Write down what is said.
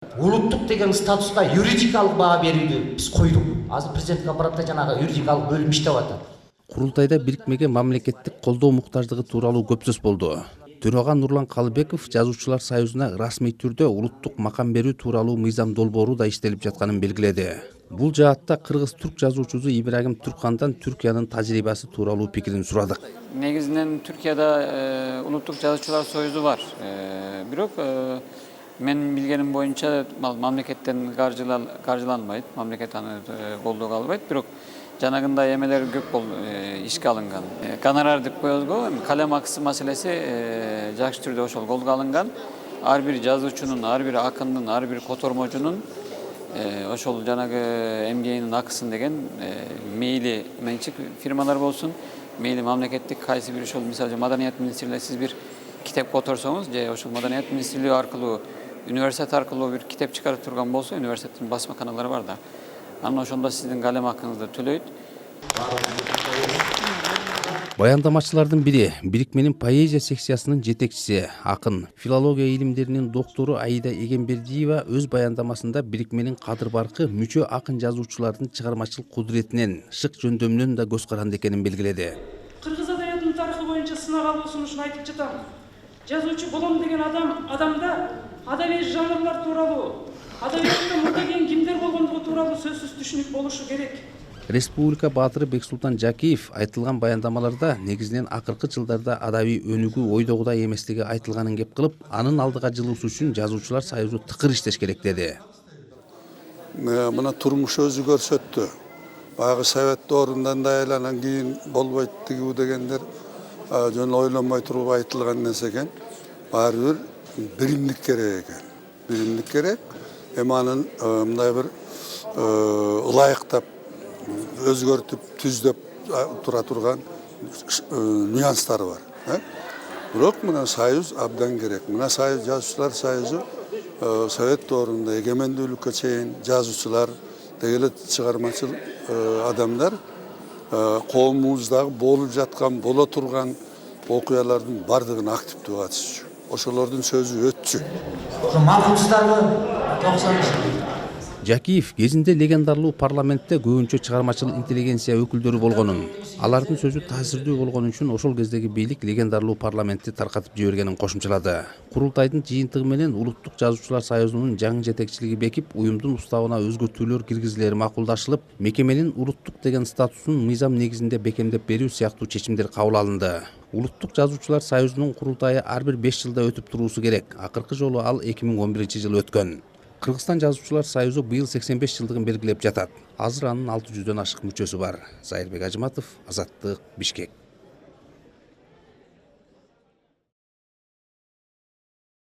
Улуттук деген статуска юридикалык баа берүүнү биз койдук. Азыр президенттик аппаратта жанагы юридикалык бөлүм иштеп атат. Курултайда бирикмеге мамлекеттик колдоо муктаждыгы тууралуу көп сөз болду. Төрага Нурлан Калыбеков Жазуучулар союзуна расмий түрдө улуттук макам берүү тууралуу мыйзам долбоору да иштелип жатканын белгиледи. Бул жаатта кыргыз-түрк жазуучусу Ибрагим Түркхандан Түркиянын тажрыйбасы тууралуу пикирин сурадык. Негизинен Түркияда улуттук жазуучулар союзу бар. Бирок мен билгеним боюнча мамлекеттен каржыланбайт, мамлекет аны колдоого албайт. Бирок жанагындай эмелер көп ишке алынган. Гонорар деп коебуз го, калем акысы маселеси жакшы түрдө ошол колго алынган. Ар бир жазуучунун, ар бир акындын, ар бир котормочунун ошол жанагы эмгегинин акысын деген мейли менчик фирмалар болсун, мейли мамлекеттик кайсы бир ошол мисалы Маданият министрлиги сиз бир китеп которсоңуз же ошол Маданият министрлиги аркылуу университет аркылуу бир китеп чыгарып турган болсо, университеттин басмаканалары бар да. Анан ошондо сиздин калем акыңызды төлөйт. Баяндамачылардын бири бирикменин поэзия секциясынын жетекчиси, акын, филология илимдеринин доктору Аида Эгембердиева өз баяндамасында бирикменин кадыр баркы мүчө акын жазуучулардын чыгармачылык кудуретинен, шык жөндөмүнөн да көз каранды экенин белгиледи. Кыргыз адабиятынын тарыхы боюнча сынак алуу сунушун айтып жатам. Жазуучу болом деген адамда адабий жанрлар тууралуу, адабиятта мурдагин кимдер болгондугу тууралуу сөзсүз түшүнүк болушу керек. Республика баатыры Бексултан Жакиев айтылган баяндамаларда негизинен акыркы жылдарда адабий өнүгүү ойдогудай эместиги айтылганын кеп кылып, анын алдыга жылуусу үчүн Жазуучулар союзу тыкыр иштеш керек деди. Мына турмуш өзү көрсөттү. Баягы совет доорундан да анан кийин болбойт тигүү дегендер жөн ойлонбой туруп айтылган нерсе экен. Баары бир биримдик керек экен. Биримдик керек. Эми анын мындай бир ылайыктап өзгөртүп түздөп тура турган нюанстары бар. Бирок мына союз абдан керек. Мына союз жазуучулар союзу совет доорунда эгемендүүлүккө чейин жазуучулар дегеле чыгармачыл адамдар коомубуздагы болуп жаткан, боло турган окуялардын бардыгына активдүү катышчу. Ошолордун сөзү өтчү. Ошо макулсуздарбы 90. Жакиев кезинде легендарлуу парламентте көбүнчө чыгармачыл интеллигенция өкүлдөрү болгонун, алардын сөзү таасирдүү болгон үчүн ошол кездеги бийлик легендарлуу парламентти таркатып жибергенин кошумчалады. Курултайдын жыйынтыгы менен Улуттук жазуучулар союзунун жаңы жетекчилиги бекип, уюмдун уставына өзгөртүүлөр киргизилери макулдашылып, мекеменин улуттук деген статусун мыйзам негизинде бекемдеп берүү сыяктуу чечимдер кабыл алынды. Улуттук жазуучулар союзунун курултайы ар бир 5 жылда өтүп туруусу керек. Акыркы жолу ал 2011-жылы өткөн. Кыргызстан жазуучулар союзу быйыл 85 жылдыгын белгилеп жатат. Азыр анын 600дөн ашык мүчөсү бар. Зайырбек Ажыматов, Азаттык, Бишкек.